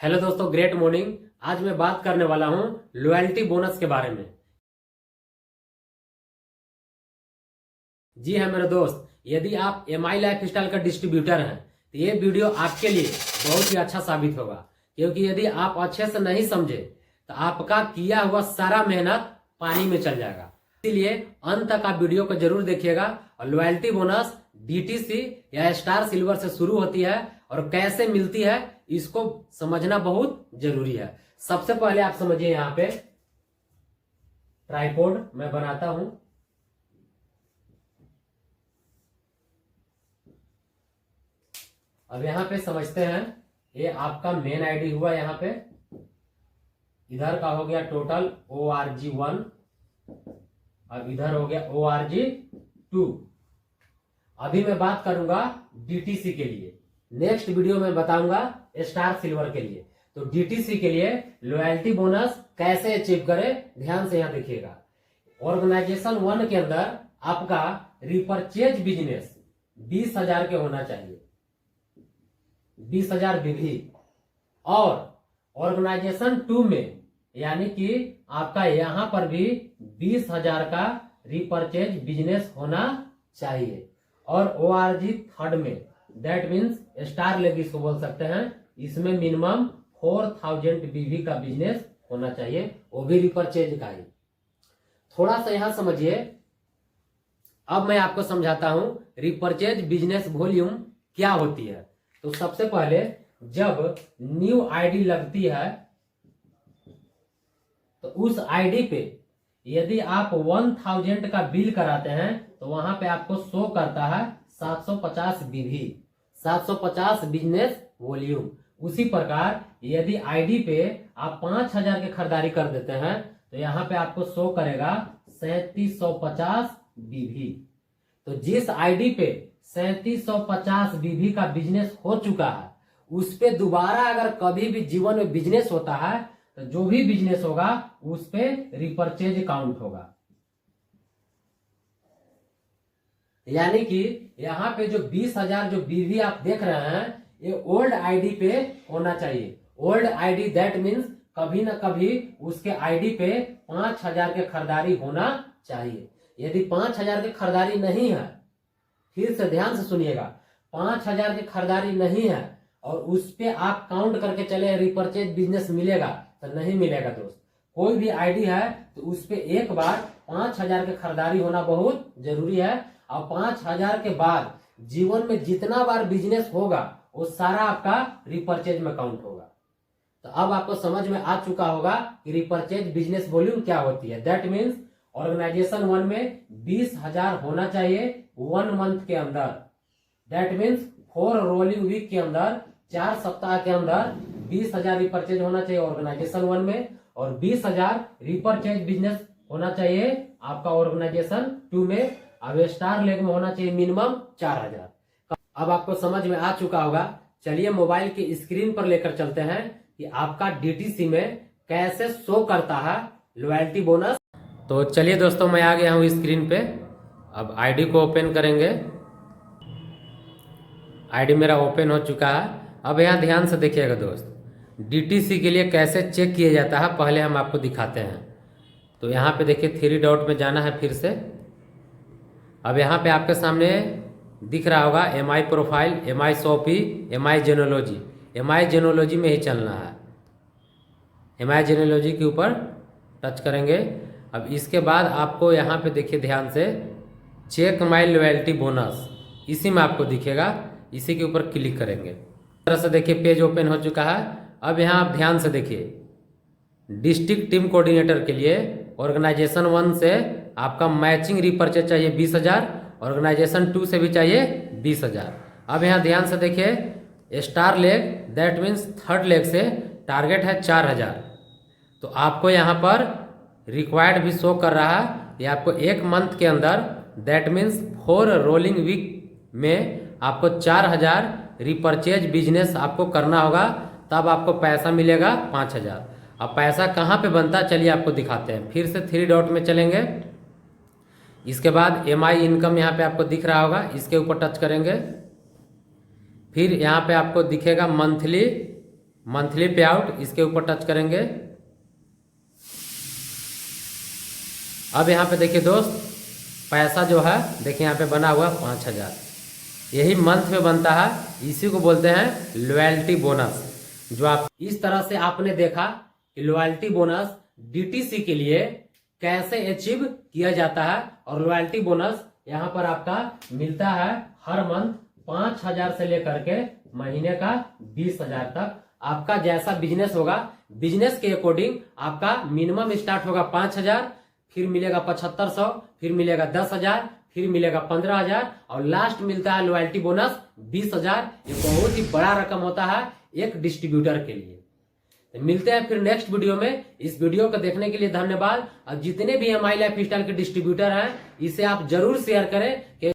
Hello दोस्तों, great morning. आज मैं बात करने वाला हूं लॉयल्टी बोनस के बारे में। जी हाँ मेरे दोस्त, यदि आप एमआई लाइफ स्टाइल का डिस्ट्रीब्यूटर हैं तो ये वीडियो आपके लिए बहुत ही अच्छा साबित होगा, क्योंकि यदि आप अच्छे से नहीं समझे तो आपका किया हुआ सारा मेहनत पानी में चल जाएगा। इसीलिए अंत तक आप वीडियो को जरूर देखिएगा। और लॉयल्टी बोनस डीटीसी या स्टार सिल्वर से शुरू होती है और कैसे मिलती है इसको समझना बहुत जरूरी है। सबसे पहले आप समझिए, यहाँ पे ट्राइपॉड मैं बनाता हूं। अब यहाँ पे समझते हैं, ये आपका मेन आईडी हुआ। यहाँ पे इधर का हो गया टोटल ORG1, अब इधर हो गया ORG2। अभी मैं बात करूंगा डीटीसी के लिए, नेक्स्ट वीडियो में बताऊंगा स्टार सिल्वर के लिए। तो डीटीसी के लिए लॉयल्टी बोनस कैसे अचीव करें, ध्यान से यहां देखिएगा। ऑर्गेनाइजेशन 1 के अंदर आपका रिपर्चेज बिजनेस 20,000 के होना चाहिए, 20,000 बीवी। और ऑर्गेनाइजेशन 2 में यानी कि आपका यहां पर भी 20,000 का रिपर्चेज बिजनेस होना चाहिए। और ORG 3 में, दैट मीन्स स्टार लेग इसको बोल सकते हैं, इसमें मिनिमम 4,000 बीवी का बिजनेस होना चाहिए, वो भी रिपर्चेज का ही। थोड़ा सा यहां समझिए। अब मैं आपको समझाता हूं रिपर्चेज बिजनेस वॉल्यूम क्या होती है। तो सबसे पहले जब न्यू आईडी लगती है तो उस आईडी पे यदि आप 1,000 का बिल कराते हैं तो वहां पे आपको शो करता है 750 बीवी, 750 बिजनेस वॉल्यूम। उसी प्रकार यदि आईडी पे आप 5,000 की खरीदारी कर देते हैं तो यहाँ पे आपको शो करेगा 3,750 बीवी। तो जिस आईडी पे 3,750 बीवी का बिजनेस हो चुका है, उस पे दोबारा अगर कभी भी जीवन में बिजनेस होता है तो जो भी बिजनेस होगा उस पे रिपर्चेज काउंट होगा। यानी कि यहाँ पे जो 20,000 जो बीवी आप देख रहे हैं, ये ओल्ड आईडी पे होना चाहिए। ओल्ड आईडी दैट मीन्स कभी ना कभी उसके आईडी पे 5,000 के खरीदारी होना चाहिए। यदि 5,000 की खरीदारी नहीं है, फिर से ध्यान से सुनिएगा, 5,000 की खरीदारी नहीं है और उस पे आप काउंट करके चले रिपर्चेज बिजनेस मिलेगा तो नहीं मिलेगा दोस्त। कोई भी आईडी है तो उस पे एक बार 5,000 की खरीदारी होना बहुत जरूरी है। और 5,000 के बाद जीवन में जितना बार बिजनेस होगा वो सारा आपका रिपर्चेज में काउंट होगा। तो अब आपको समझ में आ चुका होगा कि रिपर्चेज बिजनेस वॉल्यूम क्या होती है। दैट मीन्स ऑर्गेनाइजेशन 1 में 20,000 होना चाहिए 1 मंथ के अंदर। दैट मीन्स 4 रोलिंग वीक के अंदर, 4 सप्ताह के अंदर 20,000 रिपर्चेज होना चाहिए ऑर्गेनाइजेशन 1 में, और 20,000 रिपर्चेज बिजनेस होना चाहिए आपका ऑर्गेनाइजेशन 2 में। अब स्टार लेग में होना चाहिए मिनिमम 4,000। अब आपको समझ में आ चुका होगा। चलिए मोबाइल की स्क्रीन पर लेकर चलते हैं कि आपका डीटीसी में कैसे शो करता है लॉयल्टी बोनस। तो चलिए दोस्तों, मैं आ गया हूं स्क्रीन पे। अब आईडी को ओपन करेंगे। आईडी मेरा ओपन हो चुका है। अब यहाँ ध्यान से देखिएगा दोस्त, डीटीसी के लिए कैसे चेक किया जाता है पहले हम आपको दिखाते हैं। तो यहाँ पे देखिए 3 डॉट में जाना है फिर से। अब यहाँ पे आपके सामने दिख रहा होगा MI profile, MI shoppe, MI genealogy. MI genealogy में ही चलना है। एमआई जेनोलॉजी के ऊपर टच करेंगे। अब इसके बाद आपको यहाँ पे देखिए ध्यान से, चेक माई लॉयल्टी बोनस, इसी में आपको दिखेगा। इसी के ऊपर क्लिक करेंगे। इस तरह से देखिए पेज ओपन हो चुका है। अब यहाँ आप ध्यान से देखिए, डिस्ट्रिक्ट टीम कोऑर्डिनेटर के लिए ऑर्गेनाइजेशन 1 से आपका मैचिंग रिपर्चेज चाहिए 20,000, ऑर्गेनाइजेशन 2 से भी चाहिए 20,000। अब यहाँ ध्यान से देखिए, star leg that means 3rd leg से टारगेट है 4,000। तो आपको यहाँ पर रिक्वायर्ड भी शो कर रहा है। ये आपको 1 मंथ के अंदर दैट मीन्स 4 रोलिंग वीक में आपको 4,000 रिपर्चेज बिजनेस आपको करना होगा, तब आपको पैसा मिलेगा 5,000। अब पैसा कहाँ पे बनता है चलिए आपको दिखाते हैं। फिर से 3 डॉट में चलेंगे। इसके बाद एमआई इनकम यहाँ पे आपको दिख रहा होगा, इसके ऊपर टच करेंगे। फिर यहाँ पे आपको दिखेगा मंथली मंथली पे आउट, इसके ऊपर टच करेंगे। अब यहाँ पे देखिए दोस्त, पैसा जो है देखिए यहाँ पे बना हुआ 5000, यही मंथ में बनता है, इसी को बोलते हैं लॉयल्टी बोनस। जो आप इस तरह से आपने देखा कि लॉयल्टी बोनस डीटीसी के लिए कैसे अचीव किया जाता है। और लॉयल्टी बोनस यहाँ पर आपका मिलता है हर मंथ 5000 से लेकर के महीने का 20000 तक। आपका जैसा बिजनेस होगा, बिजनेस के अकॉर्डिंग आपका मिनिमम स्टार्ट होगा 5000, फिर मिलेगा 7500, फिर मिलेगा 10000, फिर मिलेगा 15000 और लास्ट मिलता है लॉयल्टी बोनस 20000। ये बहुत ही बड़ा रकम होता है एक डिस्ट्रीब्यूटर के लिए। तो मिलते हैं फिर नेक्स्ट वीडियो में। इस वीडियो को देखने के लिए धन्यवाद। और जितने भी माई लाइफ स्टाइल के डिस्ट्रीब्यूटर हैं, इसे आप जरूर शेयर करें कि